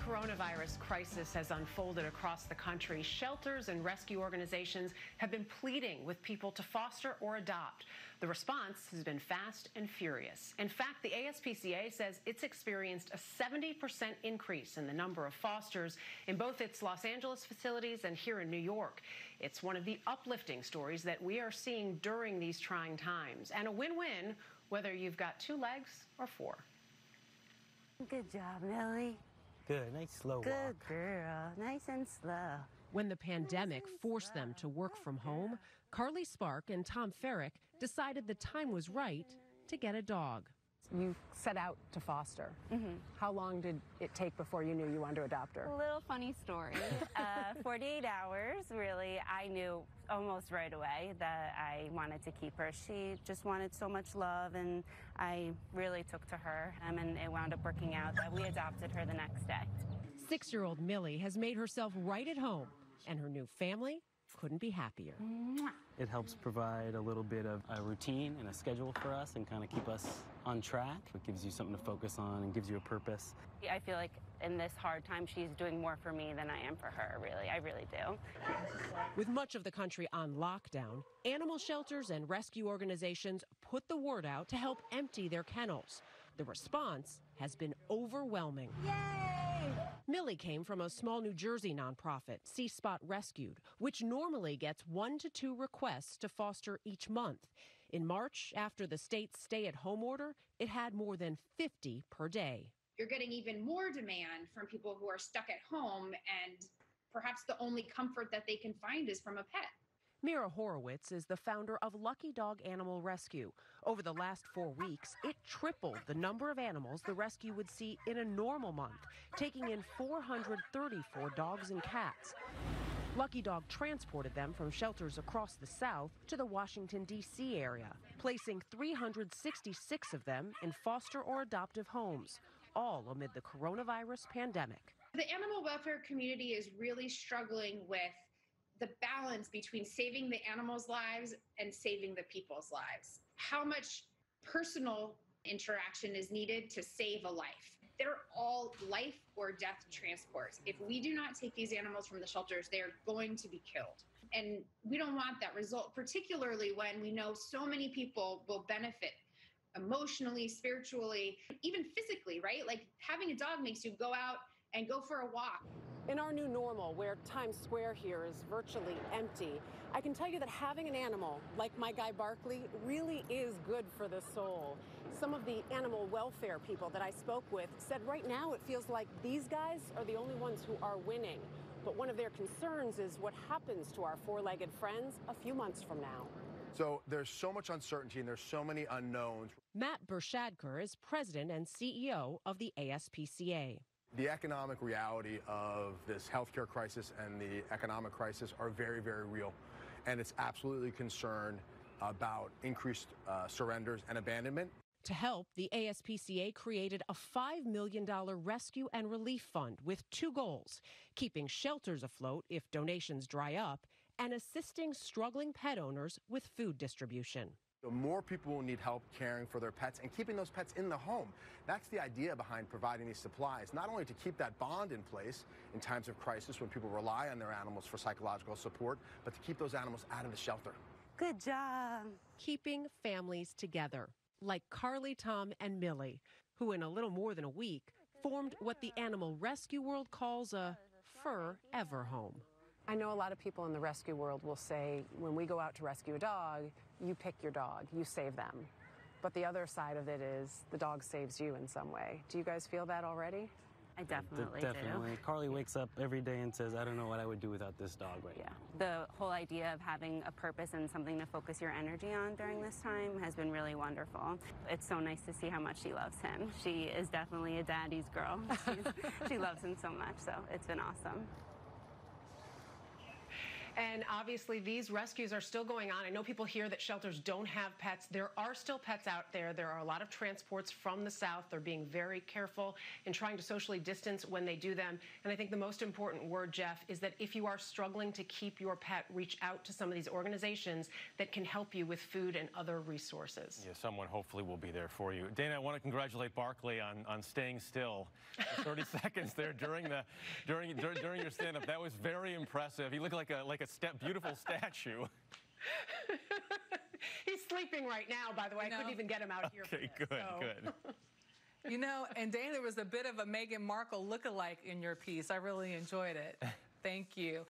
coronavirus crisis has unfolded across the country, shelters and rescue organizations have been pleading with people to foster or adopt. The response has been fast and furious. In fact, the ASPCA says it's experienced a 70% increase in the number of fosters in both its Los Angeles facilities and here in New York. It's one of the uplifting stories that we are seeing during these trying times, and a win-win whether you've got 2 legs or 4. Good job, Millie. Good, nice slow walk. Good girl, nice and slow. When the pandemic forced them to work from home, Carly Spark and Tom Ferrick decided the time was right to get a dog. You set out to foster. How long did it take before you knew you wanted to adopt her? A little funny story. 48 hours, really. I knew almost right away that I wanted to keep her. She just wanted so much love, and I really took to her, and it wound up working out that we adopted her the next day. 6-year-old Millie has made herself right at home, and her new family couldn't be happier. It helps provide a little bit of a routine and a schedule for us and kind of keep us on track. It gives you something to focus on and gives you a purpose. I feel like in this hard time, she's doing more for me than I am for her, really. I really do. With much of the country on lockdown, animal shelters and rescue organizations put the word out to help empty their kennels. The response has been overwhelming. Yay! Millie came from a small New Jersey nonprofit, See Spot Rescued, which normally gets 1 to 2 requests to foster each month. In March, after the state's stay-at-home order, it had more than 50 per day. You're getting even more demand from people who are stuck at home, and perhaps the only comfort that they can find is from a pet. Mira Horowitz is the founder of Lucky Dog Animal Rescue. Over the last 4 weeks, it tripled the number of animals the rescue would see in a normal month, taking in 434 dogs and cats. Lucky Dog transported them from shelters across the South to the Washington, D.C. area, placing 366 of them in foster or adoptive homes, all amid the coronavirus pandemic. The animal welfare community is really struggling with the balance between saving the animals' lives and saving the people's lives. How much personal interaction is needed to save a life? They're all life or death transports. If we do not take these animals from the shelters, they're going to be killed. And we don't want that result, particularly when we know so many people will benefit emotionally, spiritually, even physically, right? Like having a dog makes you go out and go for a walk. In our new normal, where Times Square here is virtually empty, I can tell you that having an animal, like my guy Barkley, really is good for the soul. Some of the animal welfare people that I spoke with said right now it feels like these guys are the only ones who are winning. But one of their concerns is what happens to our 4-legged friends a few months from now. So there's so much uncertainty and there's so many unknowns. Matt Bershadker is president and CEO of the ASPCA. The economic reality of this healthcare crisis and the economic crisis are very, very real. And it's absolutely concern about increased surrenders and abandonment. To help, the ASPCA created a $5 million rescue and relief fund with 2 goals: keeping shelters afloat if donations dry up, and assisting struggling pet owners with food distribution. More people will need help caring for their pets and keeping those pets in the home. That's the idea behind providing these supplies, not only to keep that bond in place in times of crisis when people rely on their animals for psychological support, but to keep those animals out of the shelter. Good job. Keeping families together, like Carly, Tom, and Millie, who in a little more than a week formed what the animal rescue world calls a fur-ever home. I know a lot of people in the rescue world will say, when we go out to rescue a dog, you pick your dog, you save them. But the other side of it is the dog saves you in some way. Do you guys feel that already? I definitely Definitely. do. Carly wakes up every day and says, I don't know what I would do without this dog right now. The whole idea of having a purpose and something to focus your energy on during this time has been really wonderful. It's so nice to see how much she loves him. She is definitely a daddy's girl. She loves him so much, so it's been awesome. And obviously, these rescues are still going on. I know people hear that shelters don't have pets. There are still pets out there. There are a lot of transports from the South. They're being very careful in trying to socially distance when they do them. And I think the most important word, Jeff, is that if you are struggling to keep your pet, reach out to some of these organizations that can help you with food and other resources. Yeah, someone hopefully will be there for you. Dana, I want to congratulate Barkley on staying still for 30 seconds there during your stand-up. That was very impressive. He looked like a beautiful statue. He's sleeping right now, by the way. I couldn't even get him out here. Okay, good, good. You know, and Dana, there was a bit of a Meghan Markle look-alike in your piece. I really enjoyed it. Thank you.